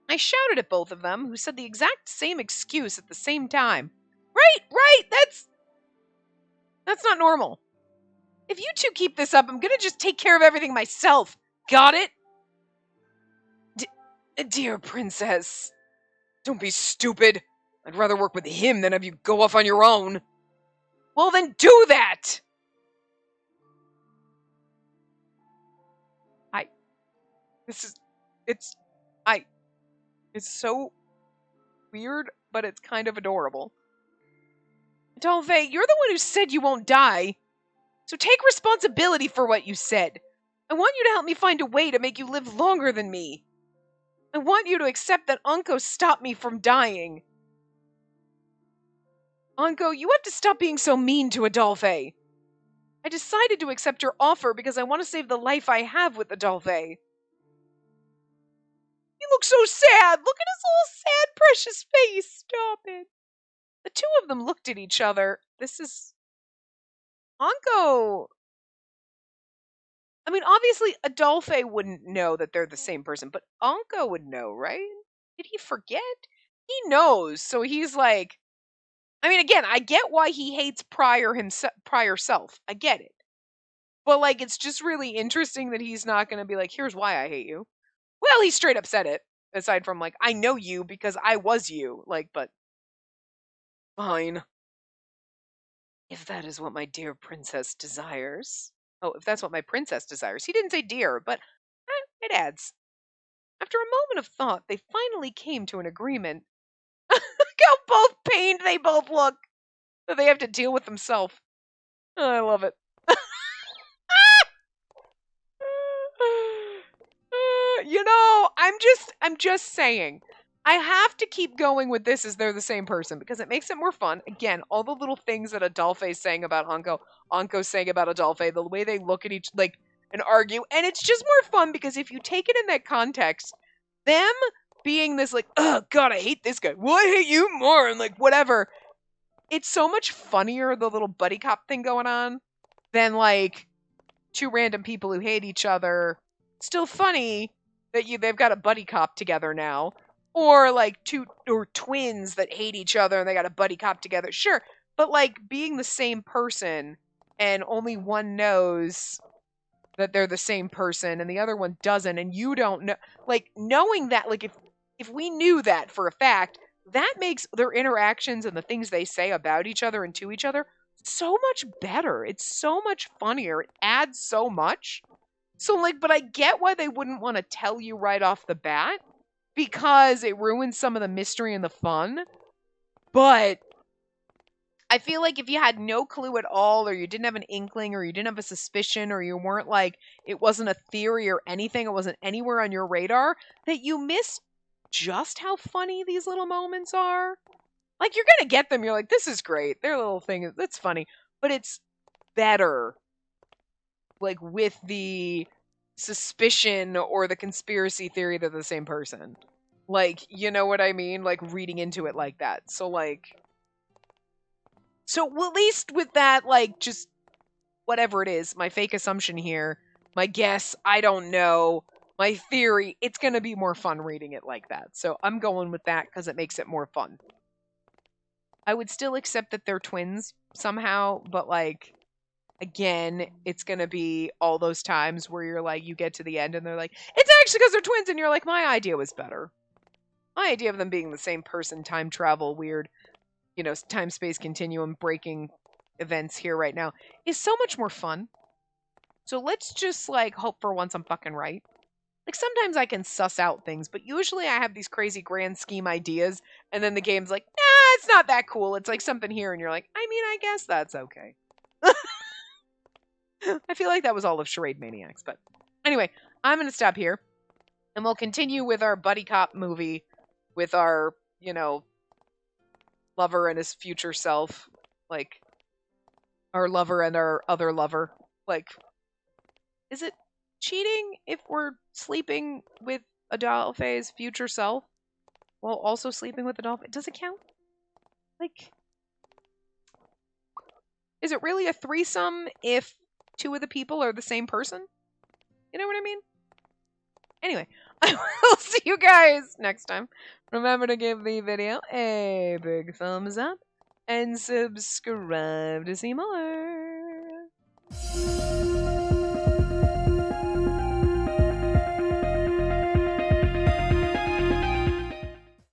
I shouted at both of them, who said the exact same excuse at the same time. Right, that's not normal. If you two keep this up, I'm gonna just take care of everything myself. Got it? Dear princess, don't be stupid. I'd rather work with him than have you go off on your own. Well, then do that! It's so weird, but it's kind of adorable. Adolphe, you're the one who said you won't die. So take responsibility for what you said. I want you to help me find a way to make you live longer than me. I want you to accept that Anko stopped me from dying. Anko, you have to stop being so mean to Adolphe. I decided to accept your offer because I want to save the life I have with Adolphe. He looks so sad. Look at his little sad, precious face. Stop it. The two of them looked at each other. This is... Anko... I mean, obviously, Adolphe wouldn't know that they're the same person, but Anko would know, right? Did he forget? He knows, so he's like... I mean, again, I get why he hates prior self. I get it. But, like, it's just really interesting that he's not going to be like, here's why I hate you. Well, he straight up said it. Aside from, like, I know you because I was you. Like, but... Fine. If that is what my dear princess desires. Oh, if that's what my princess desires. He didn't say dear, but it adds. After a moment of thought, they finally came to an agreement. Look how both pained they both look. That they have to deal with themselves. Oh, I love it. You know, I'm just saying. I have to keep going with this as they're the same person because it makes it more fun. Again, all the little things that Adolphe's saying about Anko's saying about Adolphe, the way they look at each like and argue, and it's just more fun because if you take it in that context, them being this like, oh god, I hate this guy. Well, I hate you more, and like whatever. It's so much funnier the little buddy cop thing going on than like two random people who hate each other. Still funny that they've got a buddy cop together now. Or like two or twins that hate each other and they got a buddy cop together. Sure. But like being the same person and only one knows that they're the same person and the other one doesn't and you don't know, like knowing that, like if we knew that for a fact, that makes their interactions and the things they say about each other and to each other so much better. It's so much funnier. It adds so much. So like, but I get why they wouldn't want to tell you right off the bat because it ruins some of the mystery and the fun. But I feel like if you had no clue at all, or you didn't have an inkling, or you didn't have a suspicion, or you weren't like, it wasn't a theory or anything, it wasn't anywhere on your radar, that you miss just how funny these little moments are. Like, you're gonna get them, you're like, this is great, their little thing, that's funny. But it's better, like, with the suspicion or the conspiracy theory they're the same person. Like, you know what I mean? Like, reading into it like that. So, like... So, well, at least with that, like, just... Whatever it is, my fake assumption here, my guess, I don't know, my theory, it's gonna be more fun reading it like that. So, I'm going with that because it makes it more fun. I would still accept that they're twins somehow, but, like... Again, it's going to be all those times where you're like, you get to the end and they're like, it's actually because they're twins. And you're like, my idea was better. My idea of them being the same person, time travel, weird, you know, time space continuum breaking events here right now is so much more fun. So let's just like hope for once I'm fucking right. Like sometimes I can suss out things, but usually I have these crazy grand scheme ideas and then the game's like, nah, it's not that cool. It's like something here. And you're like, I mean, I guess that's okay. I feel like that was all of Charade Maniacs, but anyway, I'm going to stop here and we'll continue with our buddy cop movie with our, you know, lover and his future self, like our lover and our other lover. Like, is it cheating if we're sleeping with Adolphe's future self while also sleeping with Adolphe? Does it count? Like, is it really a threesome if two of the people are the same person? You know what I mean? Anyway, I will see you guys next time. Remember to give the video a big thumbs up and subscribe to see more.